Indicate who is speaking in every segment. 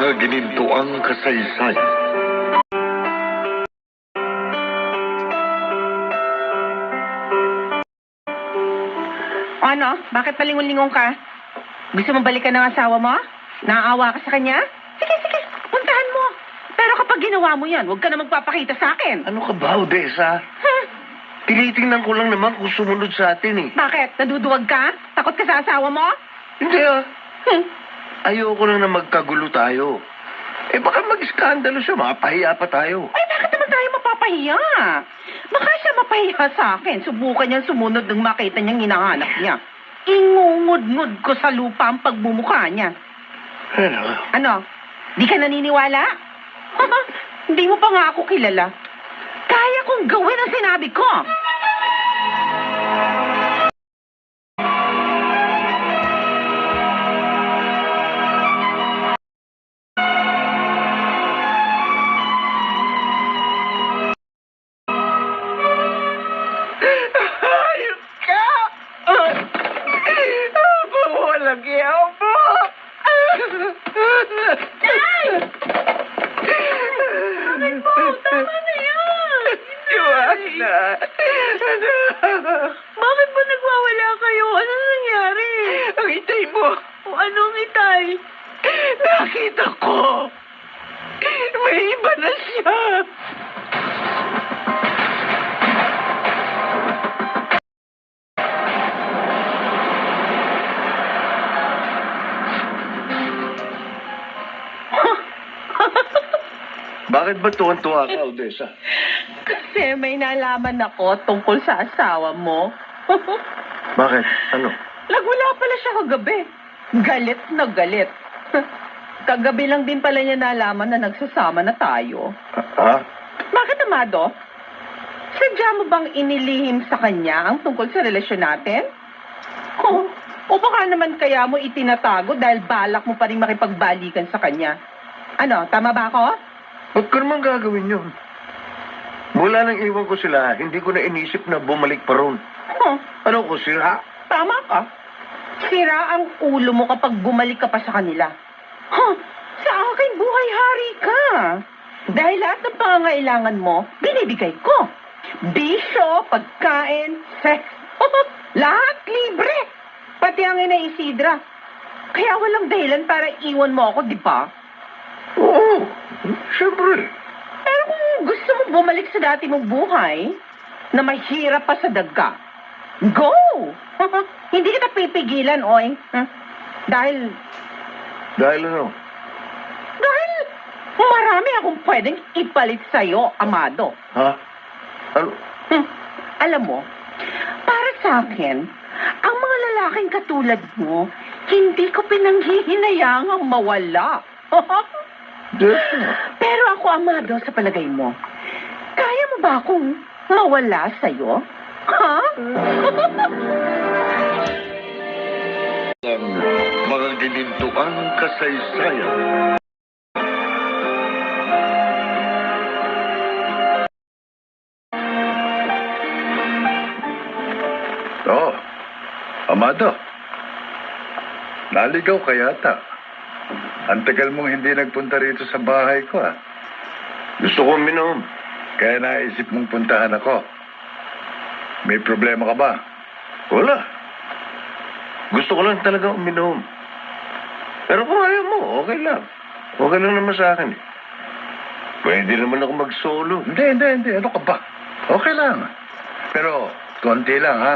Speaker 1: Mga ginintuang kasaysayan.
Speaker 2: O ano? Bakit palingon-lingon ka? Gusto mo balikan ng asawa mo? Naaawa ka sa kanya? Sige, sige. Puntahan mo. Pero kapag ginawa mo yan, huwag ka na magpapakita sa akin.
Speaker 1: Ano ka ba, Odessa?
Speaker 2: Huh?
Speaker 1: Tinitingnan ko lang naman kung sumunod sa atin eh.
Speaker 2: Bakit? Naduduwag ka? Takot ka sa asawa mo?
Speaker 1: Hindi ah.
Speaker 2: Hmm.
Speaker 1: Ayoko lang na magkagulo tayo. Eh baka mag-iskandalo siya, mapahiya pa tayo.
Speaker 2: Ay, bakit naman tayo mapapahiya? Baka siya mapahiya sa akin. Subukan niyang sumunod nang makita niyang hinahanap niya. Ingungud-ngud ko sa lupa ang pagmumukha niya.
Speaker 1: Ano?
Speaker 2: Ano? Di ka naniniwala? Hindi mo pa nga ako kilala. Kaya kong gawin ang sinabi ko. Ayos ka! Walang iyaw mo! Nay! Bakit po? Tama na yan! Joanna! Bakit ba nagwawala kayo? Ano nangyari? Ang itay mo! O anong itay? Nakita ko! May iba na siya!
Speaker 1: Bakit ba tuwan-tuwa ka, Odessa?
Speaker 2: Kasi may nalaman ako tungkol sa asawa mo.
Speaker 1: Bakit? Ano?
Speaker 2: Nagwala pala siya kagabi. Galit na galit. Kagabi lang din pala niya nalaman na nagsasama na tayo.
Speaker 1: Ha?
Speaker 2: Bakit, Amado? Sadya mo bang inilihim sa kanya ang tungkol sa relasyon natin? O baka naman kaya mo itinatago dahil balak mo pa rin makipagbalikan sa kanya? Ano, tama ba ako?
Speaker 1: Ba't ko naman gagawin yun? Mula nang iwan ko sila, hindi ko na inisip na bumalik pa ron. Ano ko, sira?
Speaker 2: Tama ka. Sira ang ulo mo kapag bumalik ka pa sa kanila. Sa akin, buhay-hari ka. Dahil lahat ng pangangailangan mo, binibigay ko. Bisyo, pagkain, sex. Lahat libre. Pati ang ina Isidra. Kaya walang dahilan para iwan mo ako, di ba?
Speaker 1: Oo, siyempre.
Speaker 2: Pero kung gusto mo bumalik sa dati mong buhay, na mahirap pa sa daga, go! Hindi kita pipigilan, oy. Dahil
Speaker 1: Dahil
Speaker 2: marami akong pwedeng ipalit sa'yo, Amado.
Speaker 1: Ha? Ano?
Speaker 2: Alam mo, para sa akin, ang mga lalaking katulad mo, hindi ko pinanghihinayangang mawala. Pero ako, Amado, sa palagay mo, kaya mo ba akong mawala sa'yo? Ha?
Speaker 1: Ang mga ginintuang kasaysayan.
Speaker 3: Oo. Amado. Naligaw ka yata. Ang tagal mong hindi nagpunta rito sa bahay ko, ah.
Speaker 1: Gusto ko minom.
Speaker 3: Kaya naisip mong puntahan ako. May problema ka ba?
Speaker 1: Wala. Gusto ko lang talaga uminom. Pero kung ayaw mo, okay lang. Okay lang naman sa akin eh. Pwede naman ako mag-solo.
Speaker 3: Hindi. Ano ka ba? Okay lang. Pero, konti lang, ha?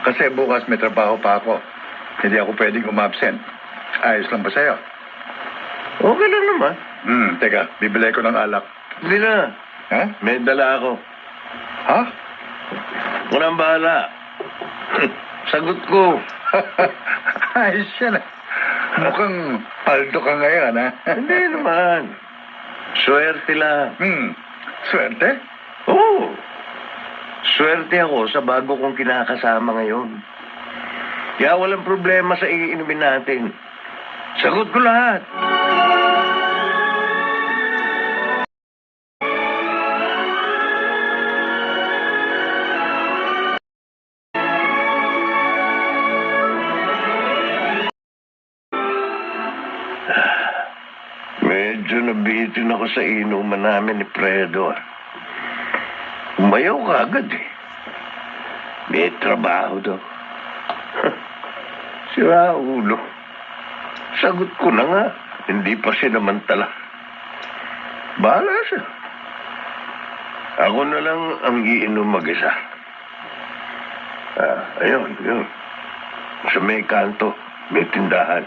Speaker 3: Kasi bukas may trabaho pa ako. Hindi ako pwedeng umabsent. Ayos lang ba sa'yo?
Speaker 1: Okay lang naman.
Speaker 3: Teka, bibili ko ng alak.
Speaker 1: Hindi na.
Speaker 3: Ha?
Speaker 1: May dala ako.
Speaker 3: Ha?
Speaker 1: Walang bahala. Sagot ko.
Speaker 3: Ayos yan, ah. Mukhang paldo ka ngayon, ha?
Speaker 1: Hindi naman. Swerte lang.
Speaker 3: Swerte?
Speaker 1: Oo. Swerte ako sa bago kong kinakasama ngayon. Kaya walang problema sa iinumin natin. Sagot ko lahat. medyo nabitin ako sa inuman namin ni Fredo. Umayaw ka agad eh. May trabaho daw. Sira ulo. Sagot ko na nga. Hindi pa sinamantala. Bahala siya. Ako na lang ang iinom mag-isa. Ayun. Sa may kanto, may tindahan.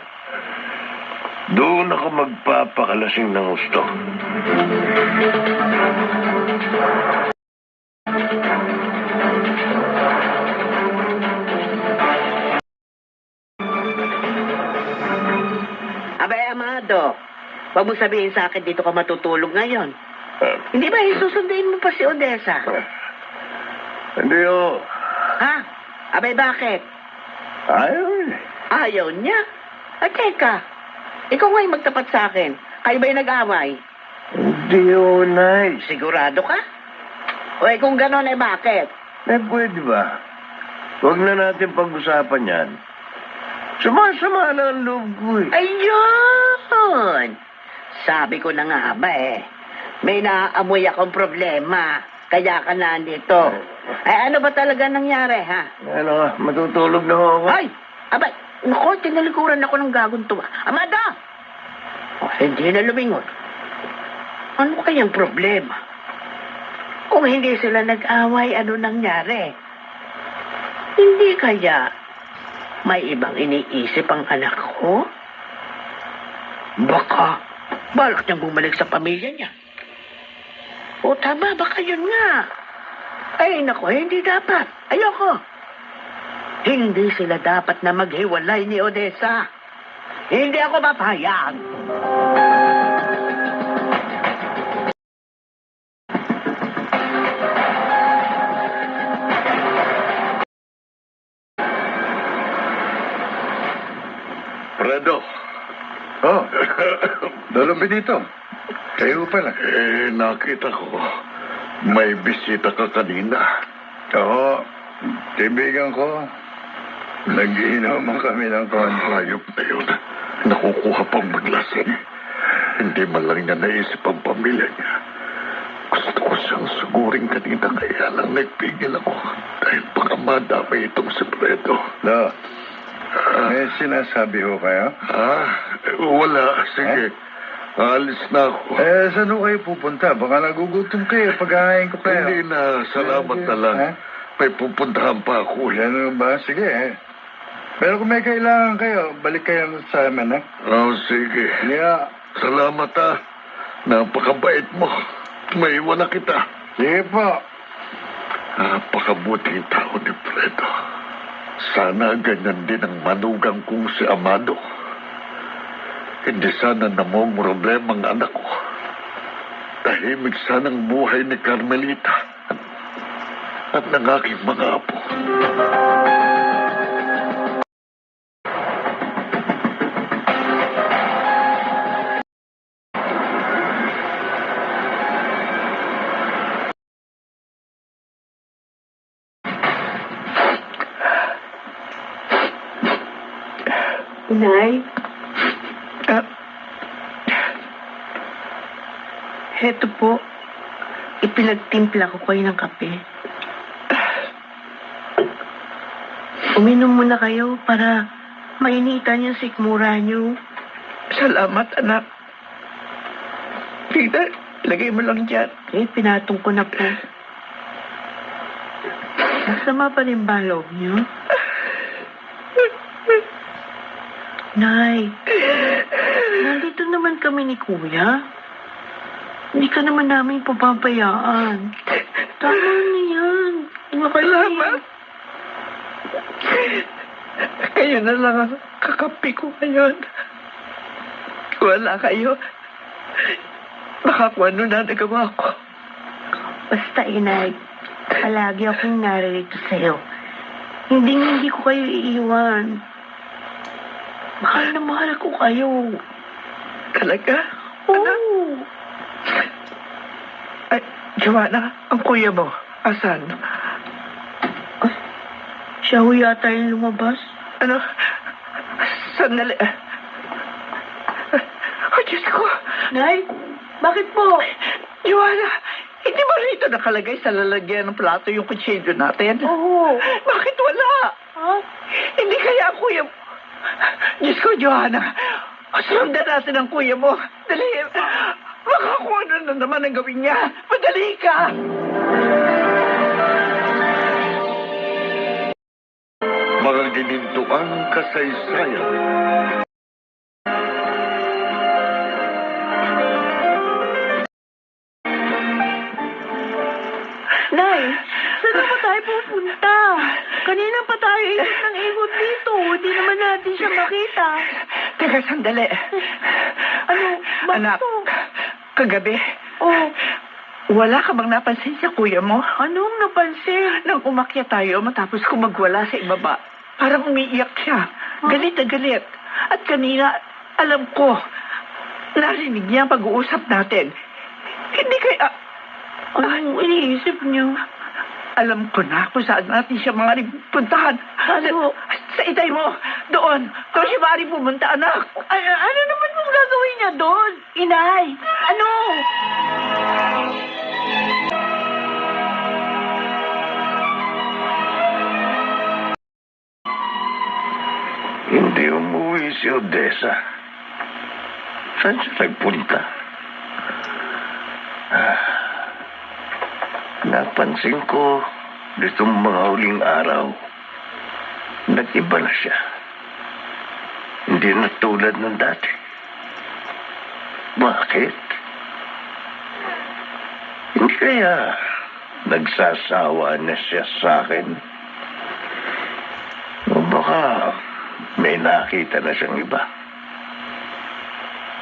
Speaker 1: Doon ako magpapakalasing ng gusto.
Speaker 4: Abay, Amado, wag mo sabihin sa akin dito ka matutulog ngayon.
Speaker 1: Ah,
Speaker 4: Hindi ba susundin mo pa si Odessa?
Speaker 1: Hindi oh.
Speaker 4: Ha? Abay, bakit?
Speaker 1: Ayun.
Speaker 4: Ayaw niya? Teka, ikaw nga'y magtapat sa akin. Kayo ba'y nag-away?
Speaker 1: Hindi oh, Nay.
Speaker 4: Sigurado ka? O kung gano'n, bakit?
Speaker 1: Pwede ba? Huwag na natin pag-usapan yan. Sumasama na ang loob ko eh.
Speaker 4: Ayun! Sabi ko na nga ba may naaamoy akong problema. Kaya ka nandito. Ay, ano ba talaga nangyari, ha?
Speaker 1: Ano, matutulog na ho ako.
Speaker 4: Ay! Abay! Naku, tinalikuran ako ng gagong tuwa. Amada! Oh, hindi na lumingon. Ano kayang problema? Kung hindi sila nag-away, ano nangyari? Hindi kaya may ibang iniisip ang anak ko? Baka balak niyang bumalik sa pamilya niya. O tama, baka yun nga. Ay, naku, hindi dapat. Ayoko. Hindi sila dapat na maghiwalay ni Odessa. Hindi ako papayag.
Speaker 1: Fredo.
Speaker 3: Oh, Lolo Benito. Kayo pala.
Speaker 1: Nakita ko. May bisita ka kanina.
Speaker 3: Oo, kaibigan ko. Nag-iinuman kami ng konti.
Speaker 1: Hayop na yun. Nakukuha pang maglasing. Hindi man lang niya naisip ang pamilya niya. Gusto ko siyang sugurin kanina kaya lang nagpigil ako. Dahil baka madamay itong si Fredo.
Speaker 3: Lo, may sinasabi ho kayo?
Speaker 1: Wala. Sige. Alis na ako.
Speaker 3: Saan ho kayo pupunta? Baka nagugutom kayo. Paghahain ko kayo.
Speaker 1: Hindi na. Salamat na lang.
Speaker 3: Ha?
Speaker 1: May pupuntahan pa ako.
Speaker 3: Yan ba? Sige. Pero kung may kailangan kayo, balik kayo sa amin, ha?
Speaker 1: Sige.
Speaker 3: Yeah.
Speaker 1: Salamat Napakabait mo. May iwan na kita.
Speaker 3: Sige po.
Speaker 1: Napakabuting tao ni Fredo. Sana ganyan din ang manugang kong si Amado. Hindi sana namong problema ang anak ko. Tahimik sana ang buhay ni Carmelita at ng aking mga apo.
Speaker 4: Nay? Heto po. Ipinagtimpla ko kayo ng kape. Uminom muna kayo para mainitan yung sikmura niyo.
Speaker 2: Salamat, anak. Tita, lagay mo lang dyan.
Speaker 4: Pinatong ko na po. Masama pa rin ba loob niyo? Nay, nandito naman kami ni Kuya. Hindi ka naman namin papabayaan. Tama na yan.
Speaker 2: Salamat. Kayo na lang ang kakapi ko ngayon. Wala kayo. Baka kung ano na nagawa ko.
Speaker 4: Basta, inay, palagi akong naririto sa'yo. Hindi ko kayo iiwan. Mahal na mahal ko kayo.
Speaker 2: Talaga?
Speaker 4: Oo.
Speaker 2: Ay, Joanna, ang kuya mo, asan?
Speaker 4: Siya ho yata yung lumabas.
Speaker 2: Ano? Sandali. Diyos ko.
Speaker 4: Nay, bakit po?
Speaker 2: Joanna, hindi ba rito nakalagay sa lalagyan ng plato yung kutsilyo natin?
Speaker 4: Oo.
Speaker 2: Bakit wala?
Speaker 4: Ha?
Speaker 2: Hindi kaya kuya... Diyos ko, Joanna. Sundan natin ang kuya mo. Dali. Baka kung ano na naman ang gawin niya. Madali ka.
Speaker 1: Mga ginintuang kasaysayan.
Speaker 4: Nay, saan pa tayo pupunta? Kanina pa tayo ikot ng ikot dito. Hindi naman natin siya makita.
Speaker 2: Teka, sandali.
Speaker 4: Ano? Bakit
Speaker 2: Anak,
Speaker 4: to?
Speaker 2: kagabi,
Speaker 4: Oh,
Speaker 2: wala ka bang napansin sa kuya mo?
Speaker 4: anong napansin?
Speaker 2: Nang umakyat tayo matapos ko magwala sa ibaba, parang umiiyak siya. Galit na galit. At kanina, alam ko, narinig niya ang pag-uusap natin. Hindi kaya...
Speaker 4: Anong iniisip niyo?
Speaker 2: Alam ko na kung saan natin siya mga puntahan.
Speaker 4: Ano?
Speaker 2: Sa itay mo. Doon. Doon siya maaari pumunta, anak.
Speaker 4: Ano naman mong gagawin niya doon? Inay, ano?
Speaker 3: Hindi umuwi si Odessa. Saan siya nagpunta? Napansin ko nitong mga huling araw, nag-iba na siya. Hindi na tulad ng dati. Bakit? Hindi kaya nagsasawa na siya sa akin? O baka may nakita na siyang iba?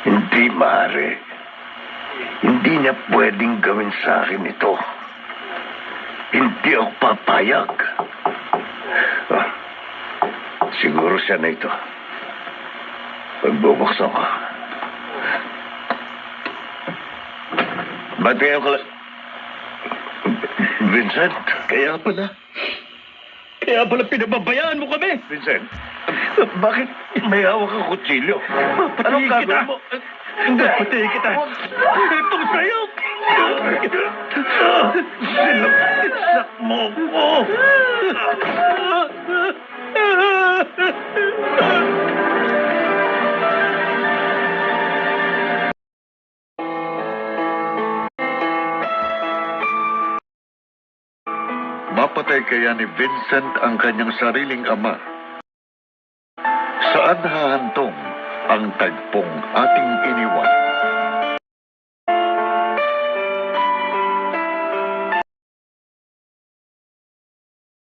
Speaker 3: Hindi maaari. Hindi niya pwedeng gawin sa akin ito. Hindi ako papayag. Ah, siguro siya na ito. Pagbubuksan ko. Ba't kayo Vincent?
Speaker 1: Kaya pala pinababayaan mo kami.
Speaker 3: Vincent, bakit may hawak kang kutsilyo? Anong gagawin mo?
Speaker 1: Hindi, patayin kita. Ito sa'yo. Sinaksak mo ko. Mapatay kaya ni Vincent ang kanyang sariling ama? Saan hahantong ang tagpong ating iniwan?